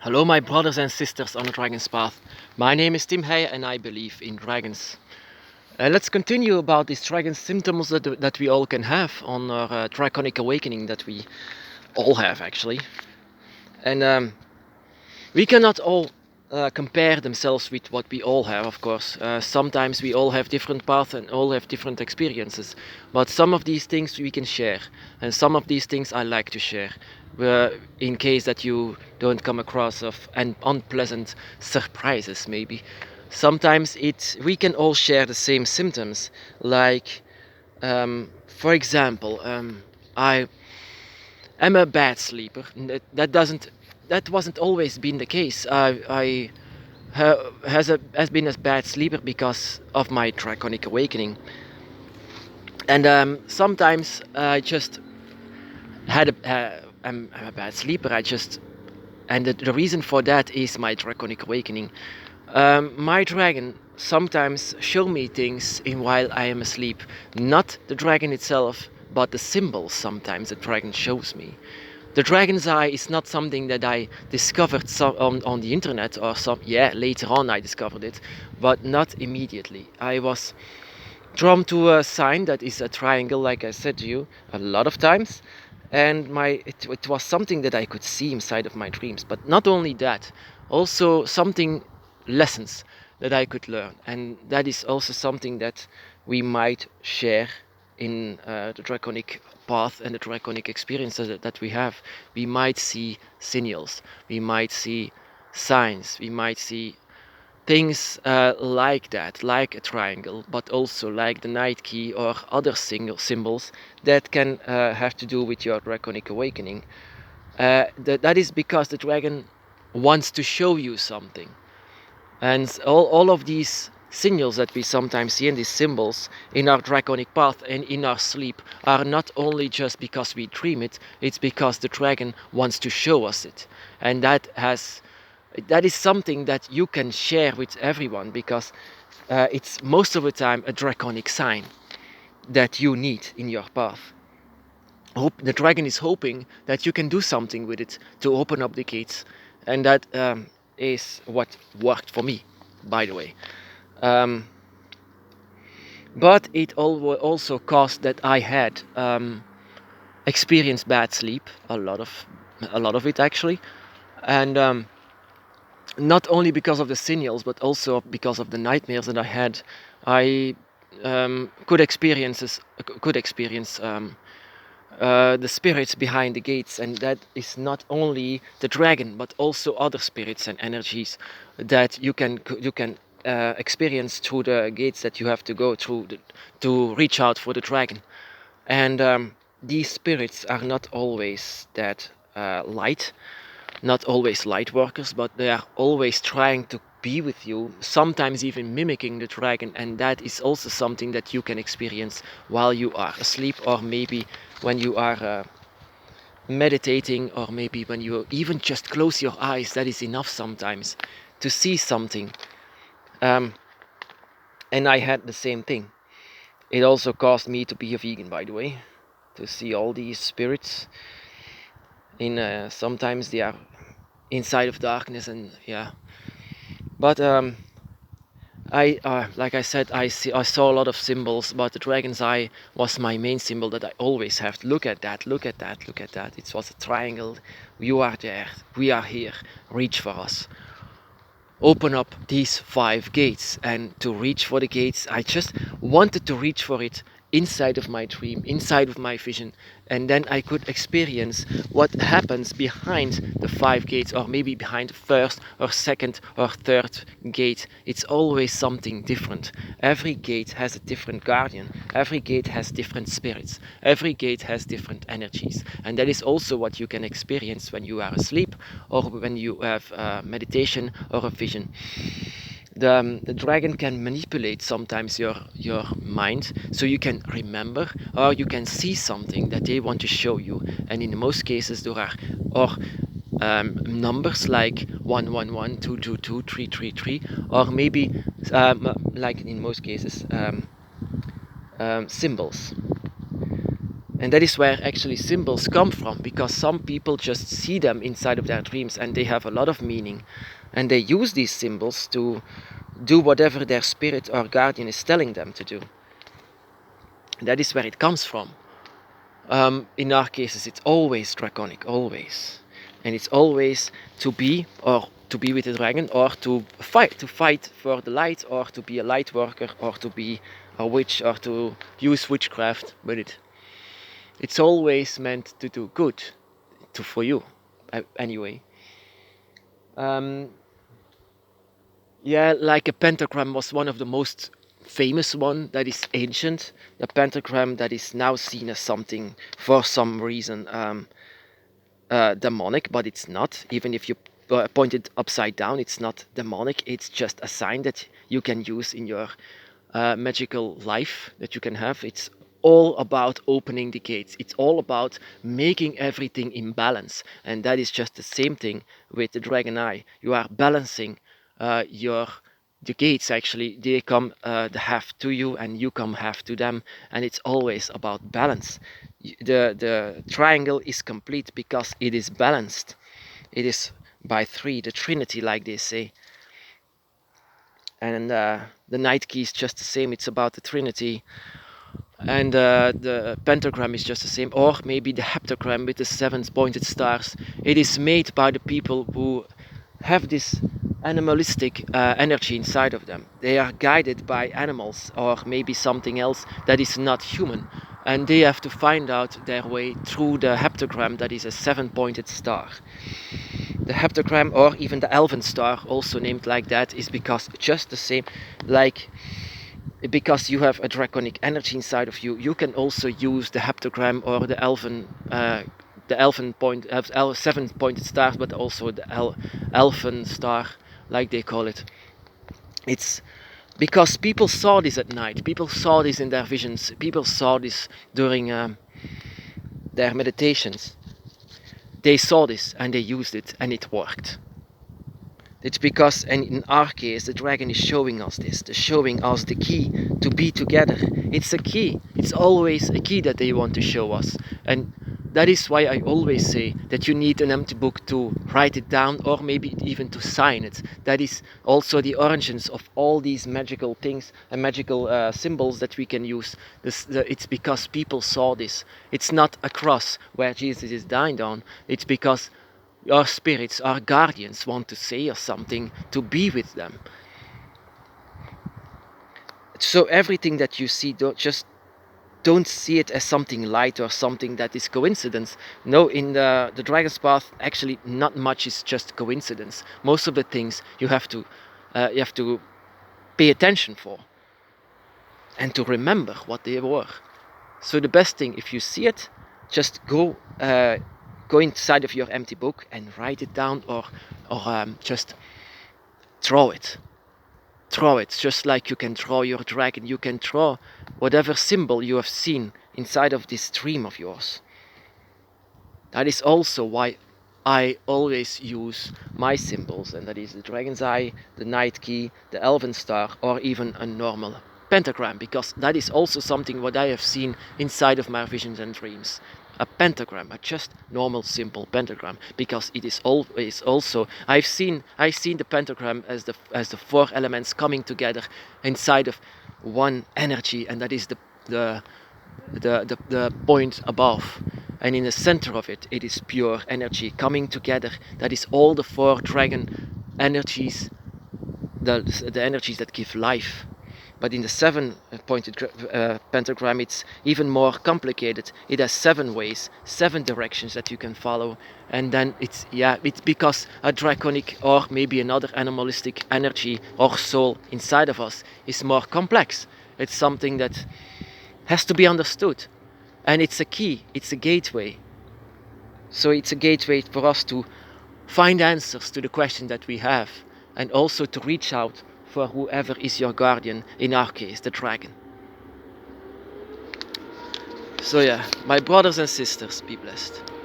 Hello, my brothers and sisters on the Dragon's Path. My name is Tim Hey and I believe in dragons. Let's continue about these dragon symptoms that we all can have on our draconic awakening that we all have actually. And we cannot all compare themselves with what we all have, of course. Sometimes we all have different paths and all have different experiences. But some of these things we can share, and some of these things I like to share. In case that you don't come across of unpleasant surprises, maybe. Sometimes we can all share the same symptoms, like, for example, I am a bad sleeper. That wasn't always been the case. Has been a bad sleeper because of my draconic awakening, and sometimes I just I'm a bad sleeper. And the reason for that is my draconic awakening. My dragon sometimes show me things in while I am asleep. Not the dragon itself, but the symbols sometimes the dragon shows me. The dragon's eye is not something that I discovered on the internet or later on I discovered it, but not immediately. I was drawn to a sign that is a triangle, like I said to you a lot of times, and it was something that I could see inside of my dreams. But not only that, also something lessons that I could learn, and that is also something that we might share in the draconic path and the draconic experiences that we have. We might see signals, we might see signs, we might see things like that, like a triangle, but also like the night key or other symbols that can have to do with your draconic awakening. That is because the dragon wants to show you something. And all of these signals that we sometimes see in these symbols in our draconic path and in our sleep are not only just because we dream it, it's because the dragon wants to show us it. And that is something that you can share with everyone, because it's most of the time a draconic sign that you need in your path. The dragon is hoping that you can do something with it to open up the gates, and that is what worked for me, by the way. But it also caused that I had experienced bad sleep, a lot of it actually, and not only because of the signals, but also because of the nightmares that I had. I could experience the spirits behind the gates, and that is not only the dragon, but also other spirits and energies that you can experience through the gates that you have to go through to reach out for the dragon. And these spirits are not always that light, not always light workers, but they are always trying to be with you, sometimes even mimicking the dragon, and that is also something that you can experience while you are asleep, or maybe when you are meditating, or maybe when you even just close your eyes. That is enough sometimes to see something. And I had the same thing. It also caused me to be a vegan, by the way, to see all these spirits in sometimes they are inside of darkness, and yeah. But I like I said, I saw a lot of symbols, but the dragon's eye was my main symbol that I always have to look at that, look at that, look at that. It was a triangle. You are there, we are here, reach for us. Open up these 5 gates, and to reach for the gates, I just wanted to reach for it inside of my dream, inside of my vision, and then I could experience what happens behind the 5 gates, or maybe behind the first or second or third gate. It's always something different. Every gate has a different guardian, every gate has different spirits, every gate has different energies, and that is also what you can experience when you are asleep, or when you have meditation or a vision. The dragon can manipulate sometimes your mind, so you can remember or you can see something that they want to show you. And in most cases there are numbers like 111, 222, 333, or maybe like in most cases symbols. And that is where actually symbols come from, because some people just see them inside of their dreams and they have a lot of meaning, and they use these symbols to do whatever their spirit or guardian is telling them to do. That is where it comes from. In our cases, it's always draconic, always, and it's always to be with the dragon, or to fight for the light, or to be a light worker, or to be a witch, or to use witchcraft with it. It's always meant to do good, for you, anyway. Yeah, like a pentagram was one of the most famous one that is ancient. The pentagram that is now seen as something, for some reason, demonic, but it's not. Even if you point it upside down, it's not demonic. It's just a sign that you can use in your magical life that you can have. It's all about opening the gates. It's all about making everything in balance, and that is just the same thing with the dragon eye. You are balancing the gates. Actually, they come the half to you, and you come half to them, and it's always about balance. The triangle is complete because it is balanced. It is by three, the Trinity, like they say. And the night key is just the same. It's about the Trinity. And the pentagram is just the same, or maybe the heptagram with the 7 pointed stars. It is made by the people who have this animalistic energy inside of them. They are guided by animals or maybe something else that is not human, and they have to find out their way through the heptagram, that is a 7 pointed star. The heptagram, or even the elven star, also named like that, is because just the same, like, because you have a draconic energy inside of you, you can also use the heptagram or the elven point, 7 pointed stars, but also the elven star, like they call it. It's because people saw this at night, people saw this in their visions, people saw this during their meditations. They saw this and they used it, and it worked. It's because, and in our case, the dragon is showing us this, showing us the key to be together. It's a key. It's always a key that they want to show us. And that is why I always say that you need an empty book to write it down, or maybe even to sign it. That is also the origins of all these magical things and magical symbols that we can use. It's because people saw this. It's not a cross where Jesus is dying on. It's because our spirits, our guardians, want to say us something, to be with them. So everything that you see, don't see it as something light or something that is coincidence. No, in the Dragon's Path, actually not much is just coincidence. Most of the things you have to pay attention for and to remember what they were. So the best thing, if you see it, just go inside of your empty book and write it down, or just draw it. Draw it, just like you can draw your dragon. You can draw whatever symbol you have seen inside of this dream of yours. That is also why I always use my symbols, and that is the dragon's eye, the night key, the elven star, or even a normal pentagram, because that is also something what I have seen inside of my visions and dreams. A pentagram, a just normal simple pentagram, because it is always also, I've seen the pentagram as the 4 elements coming together inside of one energy, and that is the point above, and in the center of it, it is pure energy coming together. That is all the 4 dragon energies, the energies that give life. But in the 7 pointed pentagram, it's even more complicated. It has 7 ways, 7 directions that you can follow, and then it's because a draconic or maybe another animalistic energy or soul inside of us is more complex. It's something that has to be understood, and it's a key, it's a gateway. So it's a gateway for us to find answers to the question that we have, and also to reach out for whoever is your guardian, in our case, the dragon. So yeah, my brothers and sisters, be blessed.